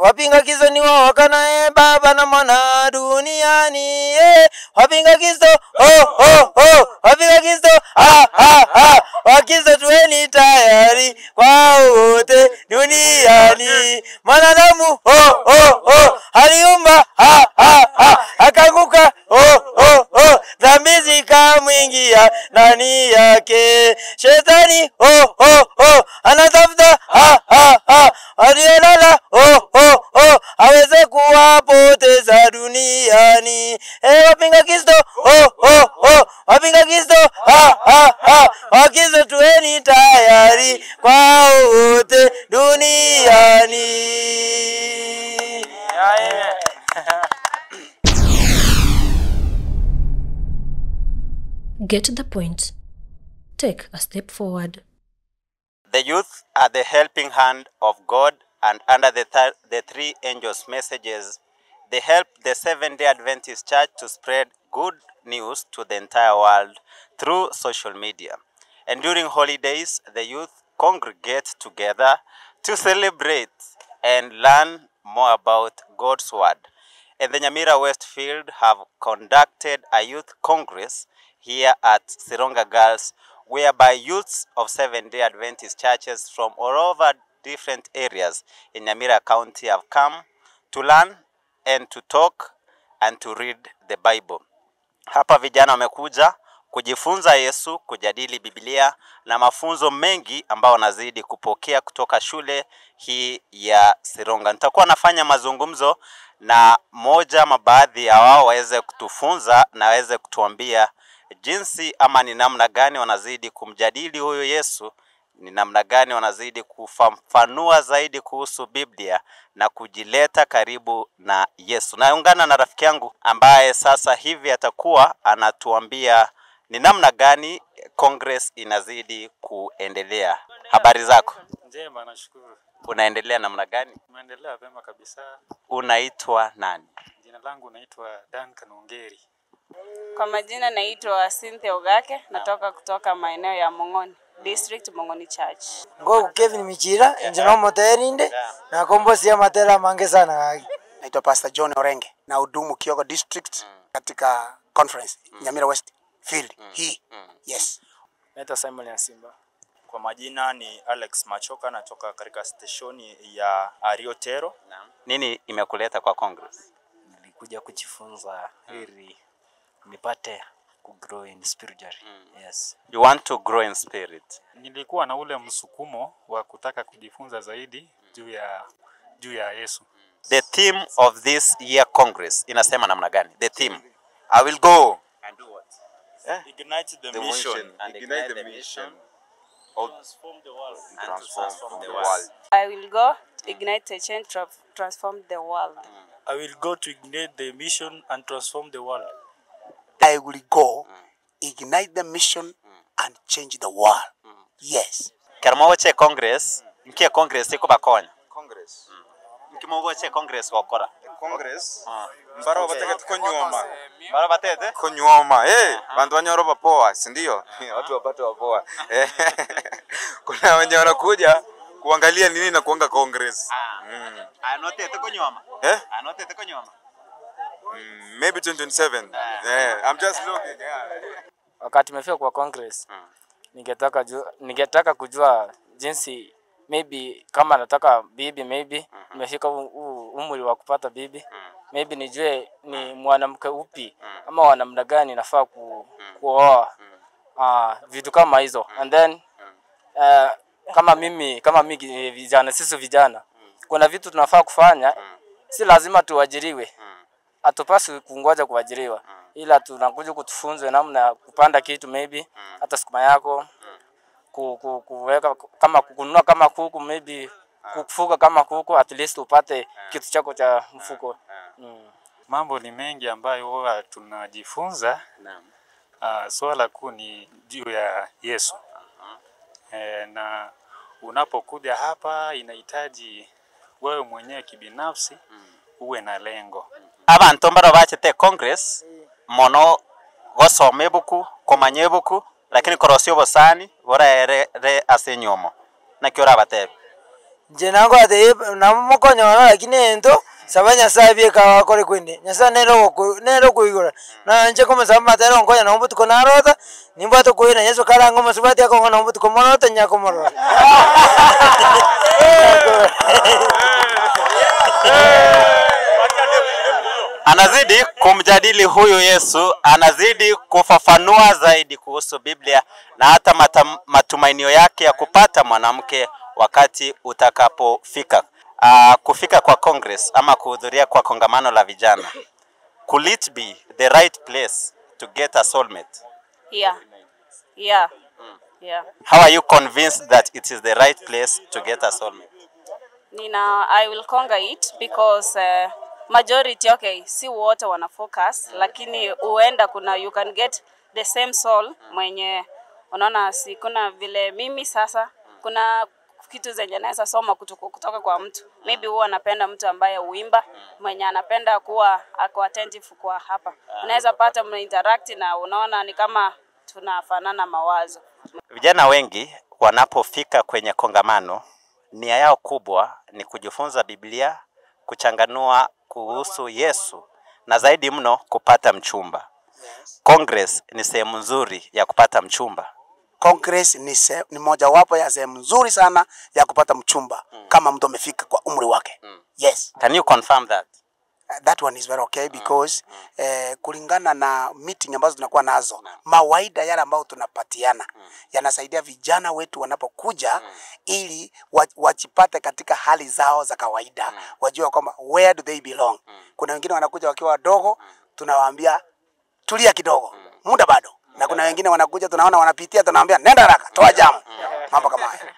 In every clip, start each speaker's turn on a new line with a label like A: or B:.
A: wapinga Kristo ni wao wakanae baba na mwana duniani. Wapinga Kristo wapinga Kristo Wakristo tuweni tayari kwa wote duniani. Mwanadamu aliumba akaanguka dhambi zikamwingia ndani yake. Shetani anatafuta aliyelala aweze kuwapoteza duniani. Wapinga Kristo wapinga Kristo Wakristo tuweni tayari kwa wote duniani.
B: Get the point. Take a step forward.
C: The youth are the helping hand of God, and under the three angels' messages, they help the Seventh-day Adventist Church to spread good news to the entire world through social media. And during holidays, the youth congregate together to celebrate and learn more about God's Word. And the Nyamira Westfield have conducted a youth congress here at Sironga Girls, whereby youths of Seventh-day Adventist churches from all over different areas in Nyamira County have come to learn and to talk and to read the Bible. Hapa vijana wamekuja kujifunza Yesu, kujadili Biblia na mafunzo mengi ambao wanazidi kupokea kutoka shule hii ya Sironga. Nitakuwa nafanya mazungumzo na moja mabaadhi ya wao waweze kutufunza na waweze kutuambia jinsi ama ni namna gani wanazidi kumjadili huyo Yesu, ni namna gani wanazidi kufafanua zaidi kuhusu Biblia na kujileta karibu na Yesu. Naungana na rafiki yangu ambaye sasa hivi atakuwa anatuambia ni namna gani Congress inazidi kuendelea. Habari zako?
D: Njema, nashukuru.
C: Unaendelea namna gani?
D: Naendelea vema kabisa.
C: Unaitwa nani?
D: Jina langu naitwa Dan Kanongeri.
E: Kwa majina naitwa Cynthia Ogake, natoka kutoka maeneo ya Mongoni, District Mongoni Church.
A: Ngo Kevin Michira, enjino moterinde na kombosi ya matela mange sana.
F: Naitwa Pastor John Orenge na hudumu Kyogo District katika conference Nyamira Westfield hii. Yes.
G: Naitwa Simon Yasimba.
H: Kwa majina ni Alex Machoka, natoka katika stationi ya Ariotero.
C: Nini imekuleta kwa Congress?
G: Nilikuja kujifunza ili nipate grow in spiritually. Yes.
C: You want to grow in spirit.
D: Nilikuwa na ule msukumo wa kutaka kujifunza zaidi juu ya Yesu.
C: The theme of this year Congress inasema namna gani? The theme.
H: I will go
C: And do what?
H: ignite the mission
C: and ignite the mission
H: of
C: transform the world.
H: transform the world.
E: I will go to ignite the change, transform the world.
G: I will go to ignite the mission and transform the world.
F: I will go ignite the mission and change the world. Yes.
C: Karmawoche Congress, mkia Congress iko bakonya.
H: Congress.
C: Mkimowoche Congress wakora.
H: Congress. Mbaro bateke konyoma.
C: Mbaro batete?
H: Konyoma. Bantu wanyoro bapoa, si ndio? Watu wapate wapoa. Kuna wenye wanakuja kuangalia nini na kuanga Congress.
C: Anote konyoma. Anote konyoma.
H: Maybe 2027. I'm just looking.
G: Wakati nimefika kwa Congress, ningetaka kujua jinsi maybe kama nataka bibi, maybe nimefika umri wa kupata bibi, maybe nijue ni mwanamke upi ama wanamna gani nafaa kuoa, vitu kama hizo. And then kama mimi vijana, sisi vijana kuna vitu tunafaa kufanya, si lazima tuajiriwe. Atupasi kungoja kuajiriwa, ila tunakuja kutufunzwe namna kupanda kitu, maybe hata sukuma yako kuweka kama kununua kama kuku, maybe kufuga kama kuku, at least upate kitu chako cha mfuko.
D: Mambo ni mengi ambayo huwa tunajifunza. Swala kuu ni juu ya Yesu. Na unapokuja hapa inahitaji wewe mwenyewe kibinafsi uwe na lengo.
C: Abantu mbaro bachete Congress mono gosome buku komanye buku lakini korosio bosani ora re asenyomo na kiora batebe
A: je nango ate na mokonyo lakini ento sabanya sabie ka kore kwende nyasa nero kuigura na nje koma samba tero ngonya na mbutu kona rota nimba to kuina yeso kala ngoma subati yako na mbutu koma rota nyako moro
C: Anazidi kumjadili huyu Yesu, anazidi kufafanua zaidi kuhusu Biblia na hata matumainio yake ya kupata mwanamke wakati utakapofika. Kufika kwa Congress ama kuhudhuria kwa kongamano la vijana. Could it be the right place to get a soulmate?
E: Yeah. Yeah. Yeah.
C: How are you convinced that it is the right place to get a soulmate?
E: I will conquer it because majority, okay, si wote wana focus, lakini uenda kuna you can get the same soul mwenye unaona si kuna vile mimi sasa kuna kitu zenye naweza soma kutoka kwa mtu. Maybe huwa anapenda mtu ambaye uimba, mwenye anapenda kuwa ako attentive kwa hapa. Unaweza pata mnainteract na unaona ni kama tunafanana mawazo.
C: Vijana wengi wanapofika kwenye kongamano, nia yao kubwa ni kujifunza Biblia, kuchanganua kuhusu Yesu na zaidi mno kupata mchumba. Congress ni sehemu nzuri ya kupata mchumba.
F: Congress ni moja wapo ya sehemu nzuri sana ya kupata mchumba kama mtu amefika kwa umri wake. Yes.
C: Can you confirm that?
F: That one is very okay because kulingana na meeting ambazo tunakuwa nazo, mawaida yale ambayo tunapatiana yanasaidia vijana wetu wanapokuja ili wajipate katika hali zao za kawaida, wajue kwamba where do they belong. Kuna wengine wanakuja wakiwa wadogo, tunawaambia tulia kidogo, muda bado. Na kuna wengine wanakuja tunaona wanapitia, tunawaambia nenda haraka, toa jamu. Mambo kama haya.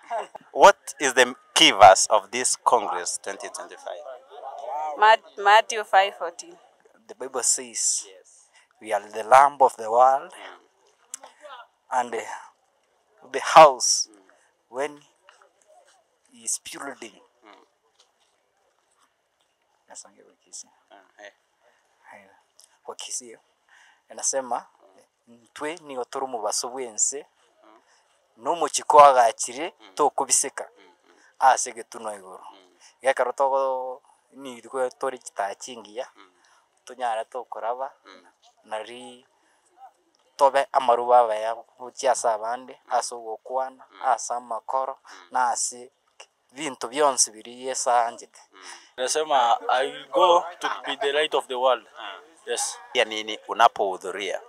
C: What is the key verse of this Congress 2025?
E: Matthew 5:14.
I: The Bible says, we are the lamp of the world, and the house when he is building. Wakisi anasema ntwe ni oturumu basobwense no muchiko agachire to kubiseka asege tuno iguru gakarotogo ni diko tori kitachingia tunyara to koraba nari tobe amaruba baya bucyasa abande asogo kwana asa makoro na asi vinto byonse biri yesanjite.
J: Nasema I will go to be the light of the world. Yes.
C: Ya nini unapohudhuria?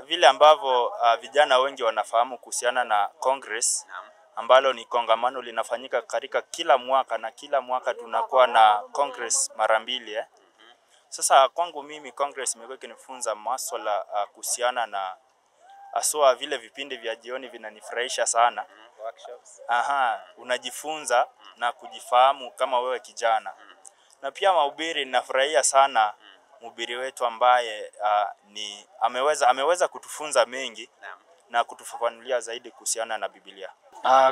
J: Vile ambavyo vijana wengi wanafahamu kuhusiana na Congress ambalo ni kongamano linafanyika katika kila mwaka, na kila mwaka tunakuwa na Congress mara mbili. Sasa kwangu mimi Congress imekuwa ikinifunza masuala kuhusiana na aswa vile vipindi vya jioni vinanifurahisha sana.
C: Workshops.
J: Unajifunza na kujifahamu kama wewe kijana. Na pia mahubiri ninafurahia sana mhubiri wetu ambaye ameweza kutufunza mengi na kutufafanulia zaidi kuhusiana na Biblia.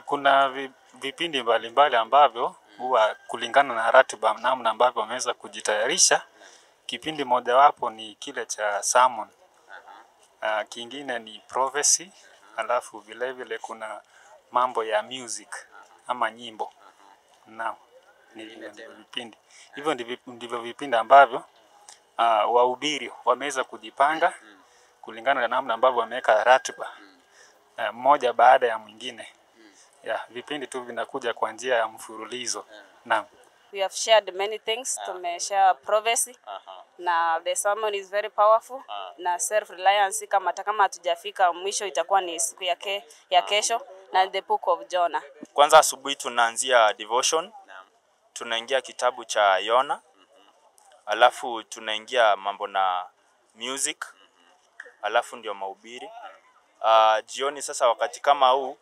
D: Kuna vipindi mbalimbali ambavyo huwa kulingana na ratiba namna ambavyo wameweza kujitayarisha. Kipindi mojawapo ni kile cha sermon. Kingine ni prophecy, alafu vile vile kuna mambo ya music ama nyimbo. Naam, ni vipindi. Hivyo ndivyo vipindi ambavyo wahubiri wameweza kujipanga kulingana na namna ambavyo wameweka ratiba mmoja baada ya mwingine. Vipindi tu vinakuja kwa njia ya mfululizo. Naam.
E: We have shared many things. Tumeshare prophecy. Na the sermon is very powerful. Na self reliance kama hatujafika mwisho itakuwa ni siku ya kesho, na the book of Jonah.
J: Kwanza asubuhi tunaanzia devotion. Tunaingia kitabu cha Yona. Alafu tunaingia mambo na music. Alafu ndio mahubiri. Jioni sasa wakati kama huu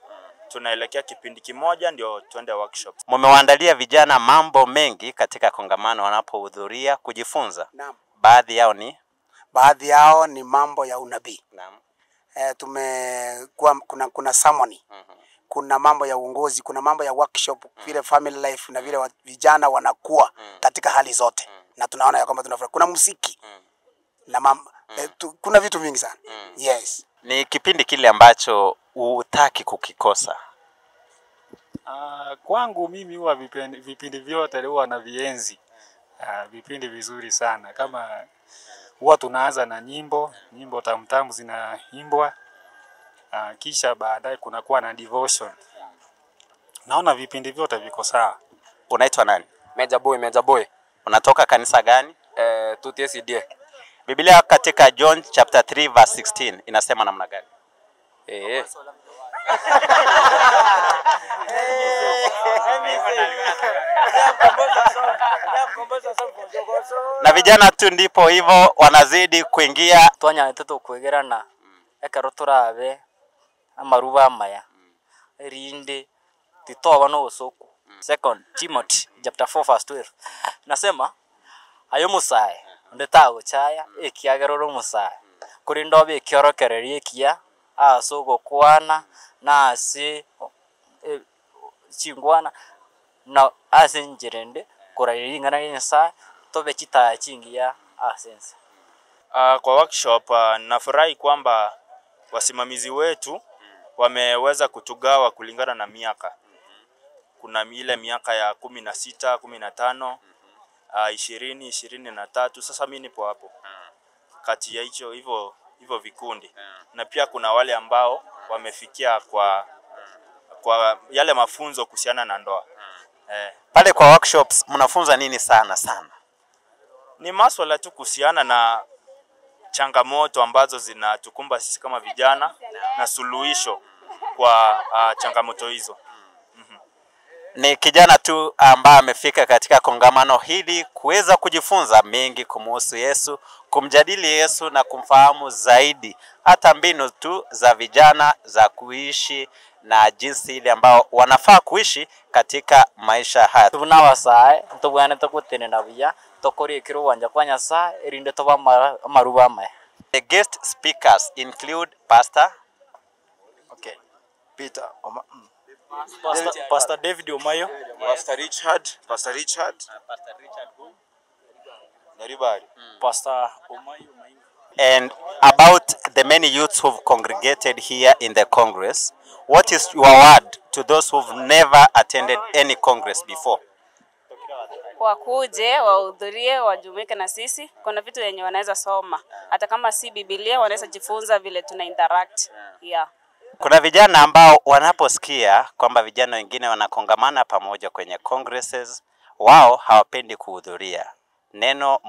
J: tunaelekea kipindi kimoja ndio tuende workshop.
C: Mmewaandalia vijana mambo mengi katika kongamano wanapohudhuria kujifunza.
F: Naam. Baadhi yao ni mambo ya unabii.
C: Naam.
F: Kuna ceremony. Kuna mambo ya uongozi, kuna mambo ya workshop, vile family life na vile vijana wanakuwa katika hali zote. Na tunaona ya kwamba tunafurahi. Kuna muziki. Na kuna vitu vingi sana. Yes.
C: Ni kipindi kile ambacho hutaki kukikosa.
D: Kwangu mimi huwa vipindi vyote huwa na vienzi. Vipindi vizuri sana. Kama huwa tunaanza na nyimbo tamtamu zinaimbwa. Kisha baadaye kunakuwa na devotion. Naona vipindi vyote viko sawa.
C: Unaitwa nani?
K: Meja boy.
C: Unatoka kanisa gani?
K: TTCD.
C: Biblia katika John chapter 3 verse 16 inasema namna gani? Na vijana tu ndipo hivyo wanazidi kuingia.
I: Twanya teto kwegerana ekero turabe amaruba maya rinde titoba no usoku. Second Timothy chapter 4 verse 12 nasema ayo musae ndetago chaya ekiageroro musae kuri ndobe kiorokererie ekia asogo kwana na ase chingwana na ase njirende kuraringana nyensa tobe chita chingia asense.
J: Kwa workshop nafurahi kwamba wasimamizi wetu wameweza kutugawa kulingana na miaka. Kuna ile miaka ya 16, 15, 20, 23. Sasa mimi nipo hapo kati ya hivyo vikundi. Na pia kuna wale ambao wamefikia kwa yale mafunzo kuhusiana na ndoa.
C: Pale kwa workshops mnafunza nini sana?
J: Ni masuala tu kuhusiana na changamoto ambazo zinatukumba sisi kama vijana na suluhisho kwa changamoto hizo.
C: Ni kijana tu ambaye amefika katika kongamano hili kuweza kujifunza mengi kumhusu Yesu, kumjadili Yesu na kumfahamu zaidi, hata mbinu tu za vijana za kuishi na jinsi ile ambao wanafaa kuishi katika maisha haya.
I: Tunawa sae tubwane tukutenena bya tokori kiruwanja kwa Nyasaye erinde toba maruba maya.
C: The guest speakers include Pastor
K: Peter
J: Pastor David Omayo,
H: Pastor Richard Naribari,
J: Pastor Omayo.
C: and about the many youths who've congregated here in the Congress. What is your word to those who've never attended any Congress before?
E: Wakuje, wahudhurie, wajumuike na sisi. Kuna vitu yenye wanaweza soma. Hata kama si Biblia, wanaweza jifunza vile tuna interact.
C: Kuna vijana ambao wanaposikia kwamba vijana wengine wanakongamana pamoja kwenye congresses, wao hawapendi kuhudhuria. Neno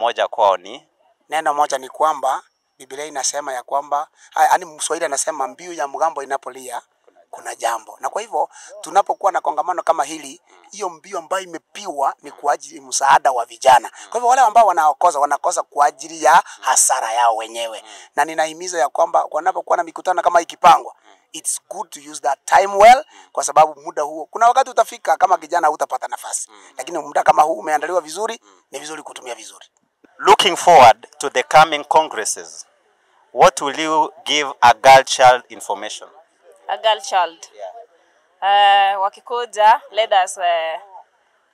C: moja ni
F: kwamba Biblia inasema ya kwamba, yaani Mswahili anasema mbiu ya mgambo inapolia kuna jambo. Na kwa hivyo tunapokuwa na kongamano kama hili, hiyo mbiu ambayo imepiwa ni kwa ajili msaada wa vijana. Kwa hivyo wale ambao wanakosa kwa ajili ya hasara yao wenyewe. Na ninahimiza ya kwamba wanapokuwa na mikutano kama ikipangwa, it's good to use that time well, kwa sababu muda huo kuna wakati utafika kama kijana hutapata nafasi. Lakini muda kama huu umeandaliwa vizuri, ni vizuri kutumia vizuri.
C: Looking forward to the coming congresses, what will you give a girl child information?
E: A girl child. Wakikuja, let us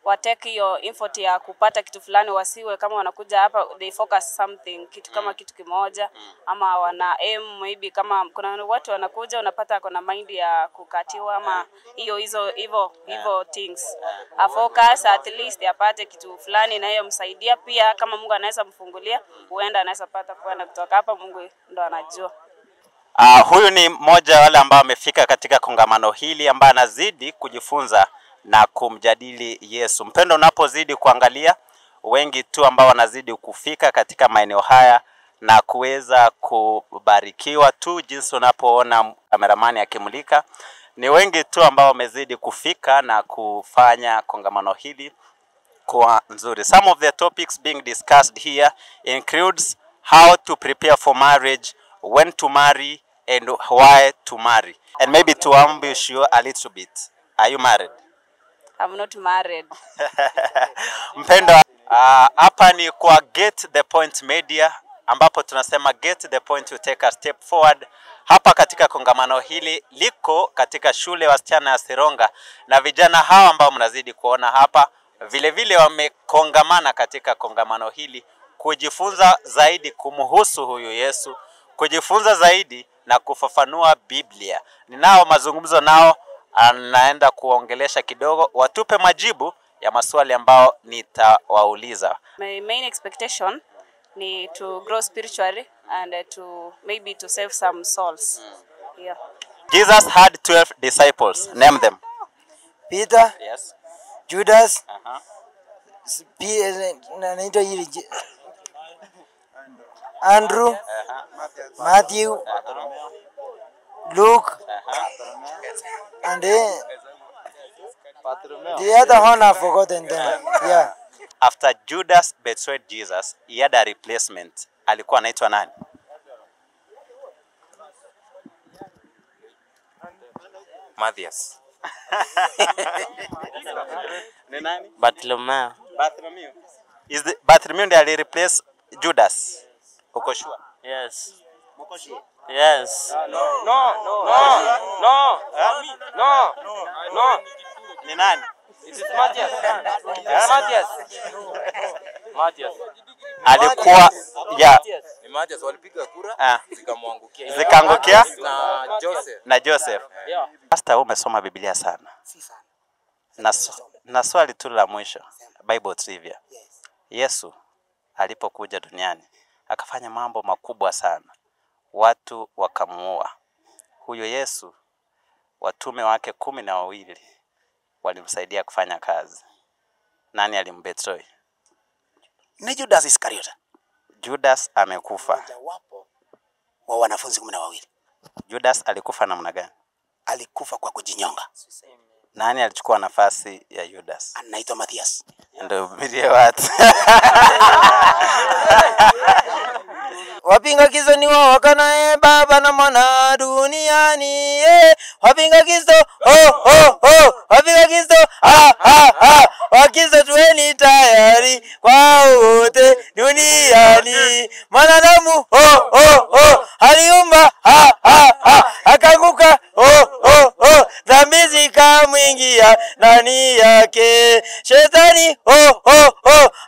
E: watake hiyo info ya kupata kitu fulani, wasiwe kama wanakuja hapa they focus something kitu kama kitu kimoja, ama wana aim maybe kama kuna watu wanakuja unapata kuna mind ya kukatiwa ama hivyo things. A focus at least apate kitu fulani na hiyo msaidia pia, kama Mungu anaweza mfungulia huenda anaweza pata kwenda kutoka hapa, Mungu ndo anajua.
C: Huyu ni mmoja wale ambao amefika katika kongamano hili ambaye anazidi kujifunza na kumjadili Yesu. Mpendo unapozidi kuangalia, wengi tu ambao wanazidi kufika katika maeneo haya na kuweza kubarikiwa tu jinsi unapoona kameramani akimulika, ni wengi tu ambao wamezidi kufika na kufanya kongamano hili kwa nzuri. Some of the topics being discussed here includes how to prepare for marriage, when to marry, and why to marry. And maybe to ambush you a little bit, are you married?
E: I'm not married.
C: Mpendo, hapa ni kwa Get the Point Media, ambapo tunasema get the point to take a step forward. Hapa katika kongamano hili liko katika shule wasichana ya Sironga, na vijana hawa ambao mnazidi kuona hapa vile vile wamekongamana katika kongamano hili kujifunza zaidi kumhusu huyu Yesu, kujifunza zaidi na kufafanua Biblia. Ninao mazungumzo nao anaenda kuongelesha kidogo, watupe majibu ya maswali ambao nitawauliza.
E: My main expectation ni to grow spiritually and to maybe to save some souls. Yeah.
C: Jesus had 12 disciples. Name them.
A: Peter,
C: Yes.
A: Judas, naitwa hili Andrew, Matthew, Luke, and the other one I've forgotten them. Yeah.
C: After Judas betrayed Jesus, he had a replacement. Alikuwa anaitwa nani?
K: Matthias.
C: Ni nani?
I: Bartholomew.
C: Bartholomew. Is the Bartholomew ndiye alireplace Judas? Uko sure?
I: Yes.
C: Uko sure?
I: Yes.
K: No.
C: Ni nani?
K: It is Matthias. Matthias.
C: Alikuwa ya
K: Ni Matthias walipiga kura zikamwangukia.
C: Zikaangukia
K: na Joseph.
C: na Joseph. Pastor, umesoma Biblia sana.
F: Si sana.
C: Na swali tu la mwisho, Bible trivia. Yesu alipokuja duniani akafanya mambo makubwa sana. Watu wakamuua. Huyo Yesu, watume wake 12 walimsaidia kufanya kazi. Nani alimbetray?
F: Ni Judas Iscariot.
C: Judas amekufa.
F: Mojawapo wa wanafunzi 12.
C: Judas alikufa namna gani?
F: Alikufa kwa kujinyonga.
C: Nani alichukua nafasi ya Judas?
F: Anaitwa Matthias.
C: Ndio bidia watu.
A: Wapinga Kristo ni wao wakanae baba na mwana duniani. Wapinga Kristo, wapinga Kristo, Wakristo tuweni tayari kwa wote duniani. Mwanadamu, aliumba, akaanguka, dhambi zikamwingia ndani yake. Shetani,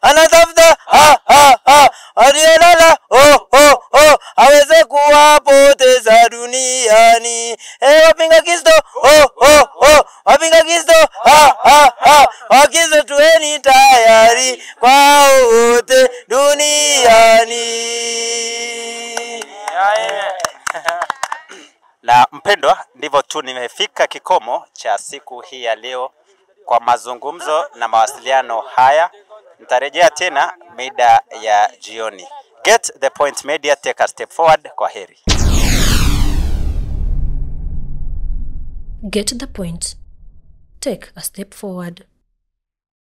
A: anatafuta, aliyelala, aweze kuwapoteza duniani. Wapinga Kristo, wapinga Kristo, Wakristo tuweni tayari kwa wote duniani.
C: Na mpendwa, ndivyo tu nimefika kikomo cha siku hii ya leo kwa mazungumzo na mawasiliano haya. Nitarejea tena mida ya jioni. Get the Point Media, take a step forward. Kwa heri.
B: Get the point. Take a step forward.